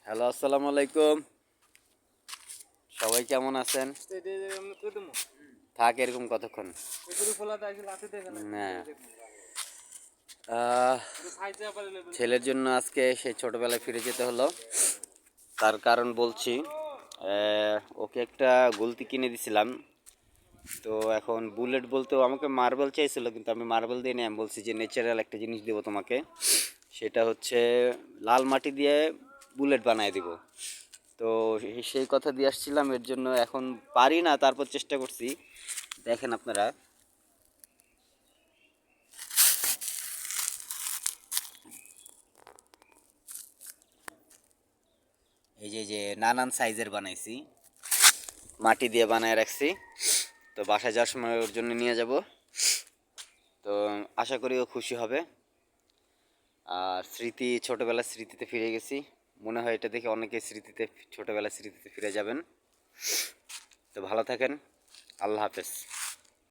Hello, আসসালামু আলাইকুম। সবাই কেমন আছেন? থাক এরকম কতক্ষণ না। ছেলের জন্য আজকে সেই ছোটবেলায় ফিরে যেতে হলো। তার কারণ বলছি, ওকে একটা গলতি কিনে দিছিলাম। তো এখন বুলেট বলতেও আমাকে মার্বেল চাইছিল, কিন্তু আমি মার্বেল দিয়ে নিয়ে আমি বলছি যে ন্যাচারাল একটা জিনিস দেবো তোমাকে, সেটা হচ্ছে লাল মাটি দিয়ে বুলেট বানায় দিব। তো সেই কথা দিয়ে আসছিলাম, এর জন্য এখন পারি না, তারপর চেষ্টা করছি। দেখেন আপনারা, এই যে নানান সাইজের বানাইছি, মাটি দিয়ে বানায় রাখছি। তো বাসায় যাওয়ার সময় ওর জন্য নিয়ে যাব। তো আশা করি ও খুশি হবে। আর ছোটোবেলার স্মৃতিতে ফিরে গেছি। মনে হয় এটা দেখে অনেকে ছোটোবেলার স্মৃতিতে ফিরে যাবেন। তো ভালো থাকেন। আল্লাহ হাফেজ।